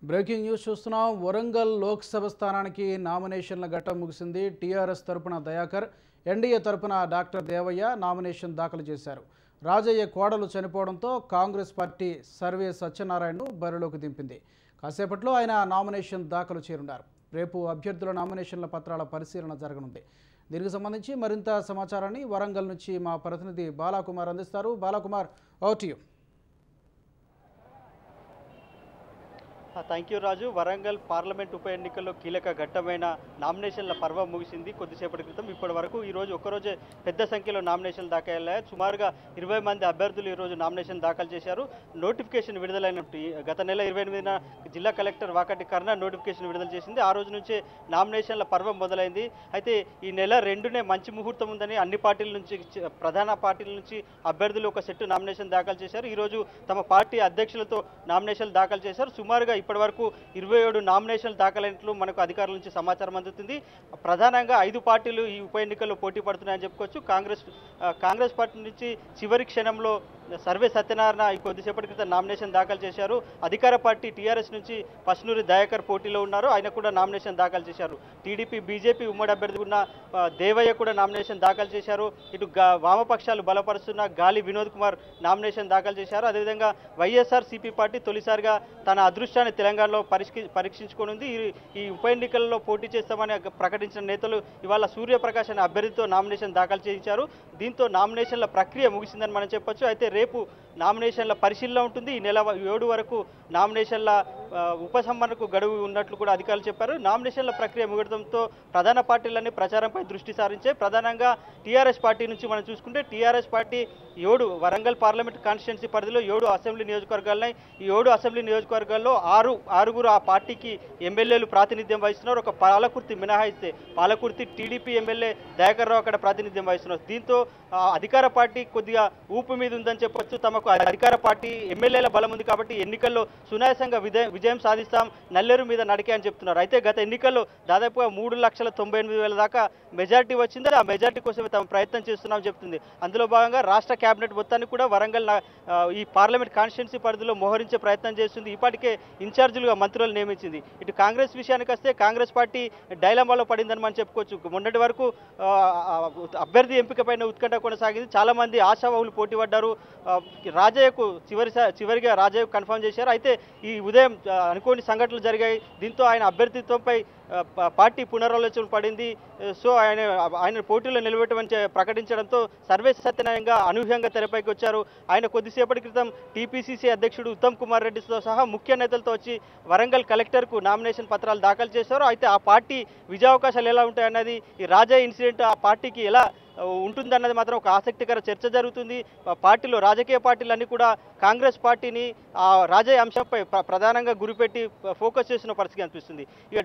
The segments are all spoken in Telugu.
బ్రేకింగ్ న్యూస్ చూస్తున్నాం. వరంగల్ లోక్సభ స్థానానికి నామినేషన్ల ఘట్టం ముగిసింది. టీఆర్ఎస్ తరపున దయాకర్, ఎన్డీఏ తరపున డాక్టర్ దేవయ్య నామినేషన్ దాఖలు చేశారు. రాజయ్య కోడలు చనిపోవడంతో కాంగ్రెస్ పార్టీ సర్వే సత్యనారాయణను బరిలోకి దింపింది. కాసేపట్లో ఆయన నామినేషన్ దాఖలు చేయనున్నారు. రేపు అభ్యర్థుల నామినేషన్ల పత్రాల పరిశీలన జరగనుంది. దీనికి సంబంధించి మరింత సమాచారాన్ని వరంగల్ నుంచి మా ప్రతినిధి బాలాకుమార్ అందిస్తారు. Balakumar, over to you. Thank you Raju. Warangal parliament ఉప ఎన్నికల్లో కీలక ఘట్టమైన నామినేషన్ల పర్వం ముగిసింది కొద్దిసేపటి క్రితం. ఇప్పటి వరకు ఈరోజు ఒక్కరోజే పెద్ద సంఖ్యలో నామినేషన్లు దాఖలయ్యాయి. సుమారుగా 20 మంది అభ్యర్థులు ఈరోజు నామినేషన్ దాఖలు చేశారు. నోటిఫికేషన్ విడుదలైనట్టు గత నెల 28న జిల్లా కలెక్టర్ వాకటి కర్ణ నోటిఫికేషన్ విడుదల చేసింది. ఆ రోజు నుంచే నామినేషన్ల పర్వం మొదలైంది. అయితే ఈ నెల 2నే మంచి ముహూర్తం ఉందని అన్ని పార్టీల నుంచి, ప్రధాన పార్టీల నుంచి అభ్యర్థులు ఒక సెట్ నామినేషన్ దాఖలు చేశారు. ఈరోజు తమ పార్టీ అధ్యక్షులతో నామినేషన్లు దాఖలు చేశారు. సుమారుగా ఇప్పటి వరకు 27 నామినేషన్లు దాఖలైనట్లు మనకు అధికారుల నుంచి సమాచారం అందుతుంది. ప్రధానంగా 5 పార్టీలు ఈ ఉప ఎన్నికల్లో పోటీ పడుతున్నాయని చెప్పుకోవచ్చు. కాంగ్రెస్ పార్టీ నుంచి చివరి క్షణంలో సర్వే సత్యనారాయణ ఈ కొద్దిసేపటి క్రితం నామినేషన్ దాఖలు చేశారు. అధికార పార్టీ టీఆర్ఎస్ నుంచి పసునూరి దయాకర్ పోటీలో ఉన్నారు. ఆయన కూడా నామినేషన్ దాఖలు చేశారు. టీడీపీ, బీజేపీ ఉమ్మడి అభ్యర్థి ఉన్న దేవయ్య కూడా నామినేషన్ దాఖలు చేశారు. ఇటు వామపక్షాలు బలపరుస్తున్న గాలి వినోద్ కుమార్ నామినేషన్ దాఖలు చేశారు. అదేవిధంగా వైఎస్ఆర్సీపీ పార్టీ తొలిసారిగా తన అదృష్టాన్ని తెలంగాణలో పరీక్షించుకోనుంది. ఈ ఉప ఎన్నికల్లో పోటీ చేస్తామని ప్రకటించిన నేతలు ఇవాళ సూర్యప్రకాష్ అనే అభ్యర్థితో నామినేషన్ దాఖలు చేయించారు. దీంతో నామినేషన్ల ప్రక్రియ ముగిసిందని మనం చెప్పొచ్చు. అయితే రేపు నామినేషన్ల పరిశీలన ఉంటుంది. ఈ నెల 7 వరకు నామినేషన్ల ఉపసంహరణకు గడువు ఉన్నట్లు కూడా అధికారులు చెప్పారు. నామినేషన్ల ప్రక్రియ ముగడంతో ప్రధాన పార్టీలన్నీ ప్రచారంపై దృష్టి సారించే. ప్రధానంగా టీఆర్ఎస్ పార్టీ నుంచి మనం చూసుకుంటే TRS party 7 Warangal parliament constituency పరిధిలో 7 అసెంబ్లీ నియోజకవర్గాలున్నాయి. ఈ 7 అసెంబ్లీ నియోజకవర్గాల్లో ఆరుగురు ఆ పార్టీకి ఎమ్మెల్యేలు ప్రాతినిధ్యం వహిస్తున్నారు. ఒక పాలకుర్తి మినహాయిస్తే పాలకుర్తి టీడీపీ ఎమ్మెల్యే దయాకర్ రావు అక్కడ ప్రాతినిధ్యం వహిస్తున్నారు. దీంతో అధికార పార్టీ కొద్దిగా ఊపు మీద ఉందని చెప్పొచ్చు. తమకు అధికార పార్టీ ఎమ్మెల్యేల బలం ఉంది కాబట్టి ఎన్నికల్లో సునాయాసంగా విజయం సాధిస్తాం, నల్లేరు మీద నడికే అని చెప్తున్నారు. అయితే గత ఎన్నికల్లో దాదాపుగా 3,98,000 దాకా మెజార్టీ వచ్చింది. ఆ మెజార్టీ కోసమే తమ ప్రయత్నం చేస్తున్నామని చెప్తుంది. అందులో భాగంగా రాష్ట్ర కేబినెట్ మొత్తాన్ని కూడా వరంగల్ ఈ పార్లమెంట్ కాన్స్టిట్యున్సీ పరిధిలో మోహరించే ప్రయత్నం చేస్తుంది. ఇప్పటికే ఇన్ఛార్జీలుగా మంత్రులు నియమించింది. ఇటు కాంగ్రెస్ విషయానికి వస్తే కాంగ్రెస్ పార్టీ డైలమాలో పడిందని మనం చెప్పుకోవచ్చు. మొన్నటి వరకు అభ్యర్థి ఎంపిక పైన ఉత్కంఠ కొనసాగింది. చాలా మంది ఆశావాహులు పోటీ పడ్డారు. రాజయ్యకు చివరిగా రాజయ్యకు కన్ఫర్మ్ చేశారు. అయితే ఈ ఉదయం అనుకోని సంఘటనలు జరిగాయి. దీంతో ఆయన అభ్యర్థిత్వంపై పార్టీ పునరాలోచన పడింది. సో ఆయన పోటీలో నిలబెట్టమని ప్రకటించడంతో సర్వే సత్యనారాయణగా అనూహ్యంగా తెరపైకి వచ్చారు. ఆయన కొద్దిసేపటి క్రితం టీపీసీసీ అధ్యక్షుడు ఉత్తమ్ కుమార్ రెడ్డితో సహా ముఖ్య నేతలతో వచ్చి వరంగల్ కలెక్టర్కు నామినేషన్ పత్రాలు దాఖలు చేశారు. అయితే ఆ పార్టీ విజయావకాశాలు ఎలా ఉంటాయన్నది, ఈ రాజయ్య ఇన్సిడెంట్ ఆ పార్టీకి ఎలా ఉంటుందన్నది మాత్రం ఒక ఆసక్తికర చర్చ జరుగుతుంది. పార్టీలో రాజకీయ పార్టీలన్నీ కూడా కాంగ్రెస్ పార్టీని రాజయ్య అంశంపై ప్రధానంగా గురిపెట్టి ఫోకస్ చేసిన పరిస్థితి అనిపిస్తుంది. ఇక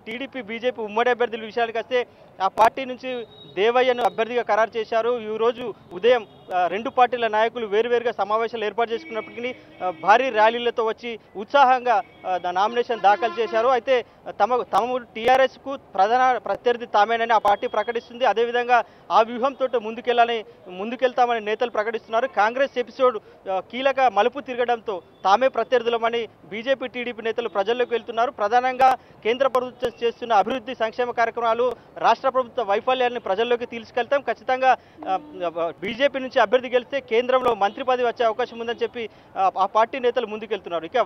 టీడీపీ, బీజేపీ ఉమ్మడి అభ్యర్థుల విషయానికి వస్తే ఆ పార్టీ నుంచి దేవయ్యను అభ్యర్థిగా ఖరారు చేశారు. ఈరోజు ఉదయం 2 పార్టీల నాయకులు వేరువేరుగా సమావేశాలు ఏర్పాటు చేసుకున్నప్పటికీ భారీ ర్యాలీలతో వచ్చి ఉత్సాహంగా నామినేషన్ దాఖలు చేశారు. అయితే తమ టీఆర్ఎస్కు ప్రధాన ప్రత్యర్థి తామేనని ఆ పార్టీ ప్రకటిస్తుంది. అదేవిధంగా ఆ వ్యూహంతో ముందుకెళ్తామని నేతలు ప్రకటిస్తున్నారు. కాంగ్రెస్ ఎపిసోడ్ కీలక మలుపు తిరగడంతో తామే ప్రత్యర్థులమని బీజేపీ, టీడీపీ నేతలు ప్రజల్లోకి వెళ్తున్నారు. ప్రధానంగా కేంద్ర ప్రభుత్వం చేస్తున్న అభివృద్ధి సంక్షేమ కార్యక్రమాలు, రాష్ట్ర ప్రభుత్వ వైఫల్యాన్ని ప్రజల్లోకి తీసుకెళ్తాం, ఖచ్చితంగా బీజేపీ నుంచి అభ్యర్థి గెలిస్తే కేంద్రంలో మంత్రి పదవి వచ్చే అవకాశం ఉందని చెప్పి ఆ పార్టీ నేతలు ముందుకెళ్తున్నారు. ఇక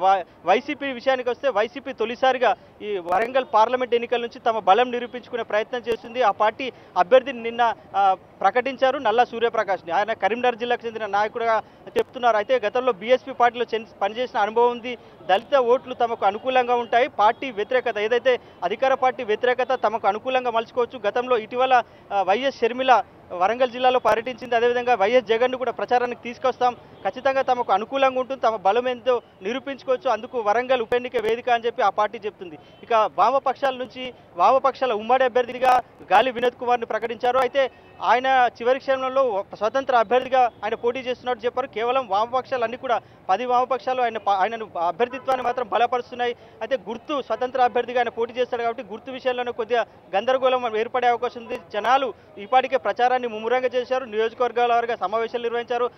వైసీపీ విషయానికి వస్తే వైసీపీ తొలిసారిగా ఈ వరంగల్ పార్లమెంట్ ఎన్నికల నుంచి తమ బలం నిరూపించుకునే ప్రయత్నం చేస్తుంది. ఆ పార్టీ అభ్యర్థిని నిన్న ప్రకటించారు, నల్ల సూర్యప్రకాష్ని. ఆయన కరీంనగర్ జిల్లాకు చెందిన నాయకుడిగా చెప్తున్నారు. అయితే గతంలో బీఎస్పీ పార్టీలో పనిచేసిన అనుభవం ఉంది. దళిత ఓట్లు తమకు అనుకూలంగా ఉంటాయి. పార్టీ వ్యతిరేకత ఏదైతే అధికార పార్టీ వ్యతిరేకత తమకు అనుకూలంగా మలుచుకోవచ్చు. గతంలో ఇటీవల వైఎస్ షర్మిల వరంగల్ జిల్లాలో పర్యటించింది. అదేవిధంగా వైఎస్ జగన్ను కూడా ప్రచారానికి తీసుకొస్తాం, ఖచ్చితంగా తమకు అనుకూలంగా ఉంటుంది, తమ బలం ఎంతో నిరూపించుకోవచ్చు, అందుకు వరంగల్ ఉప ఎన్నిక వేదిక అని చెప్పి ఆ పార్టీ చెప్తుంది. ఇక వామపక్షాల ఉమ్మడి అభ్యర్థిగా గాలి వినోద్ కుమార్ని ప్రకటించారు. అయితే ఆయన చివరి క్షణంలో స్వతంత్ర అభ్యర్థిగా ఆయన పోటీ చేస్తున్నట్టు చెప్పారు. కేవలం వామపక్షాలు అన్ని కూడా 10 వామపక్షాలు ఆయనను అభ్యర్థిత్వాన్ని మాత్రం బలపరుస్తున్నాయి. అయితే గుర్తు స్వతంత్ర అభ్యర్థిగా ఆయన పోటీ చేస్తాడు కాబట్టి గుర్తు విషయంలోనే కొద్దిగా గందరగోళం ఏర్పడే అవకాశం ఉంది. జనాలు ఇప్పటికే ప్రచారాన్ని ముమ్మరంగా చేశారు. నియోజకవర్గాల వారిగా సమావేశాలు నిర్వహించారు.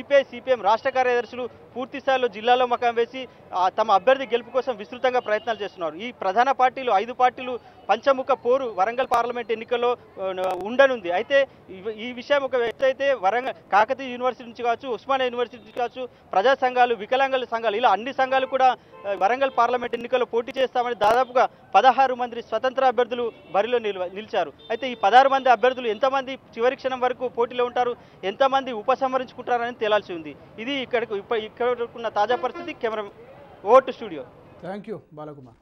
సిపిఐ సిపిఎం రాష్ట్ర కార్యదర్శులు పూర్తి స్థాయిలో జిల్లాలో మకాం వేసి తమ అభ్యర్థి గెలుపు కోసం విస్తృతంగా ప్రయత్నాలు చేస్తున్నారు. ఈ ప్రధాన పార్టీలు 5 పార్టీలు పంచముఖ పోరు వరంగల్ పార్లమెంట్ ఎన్నికల్లో ఉండనుంది. అయితే ఈ విషయం ఒక వ్యక్తి అయితే వరంగల్ కాకతీయ యూనివర్సిటీ నుంచి కావచ్చు, ఉస్మానియా యూనివర్సిటీ నుంచి కావచ్చు, ప్రజా సంఘాలు, వికలాంగుల సంఘాలు, ఇలా అన్ని సంఘాలు కూడా వరంగల్ పార్లమెంట్ ఎన్నికల్లో పోటీ చేస్తామని దాదాపుగా 16 మంది స్వతంత్ర అభ్యర్థులు బరిలో నిలిచారు. అయితే ఈ 16 మంది అభ్యర్థులు ఎంతమంది చివరి క్షణం వరకు పోటీలో ఉంటారు, ఎంతమంది ఉపసంహరించుకుంటారని తేలాల్సి ఉంది. ఇది ఇక్కడ ఉన్న తాజా పరిస్థితి. Camera vote studio. Thank you Balakumar.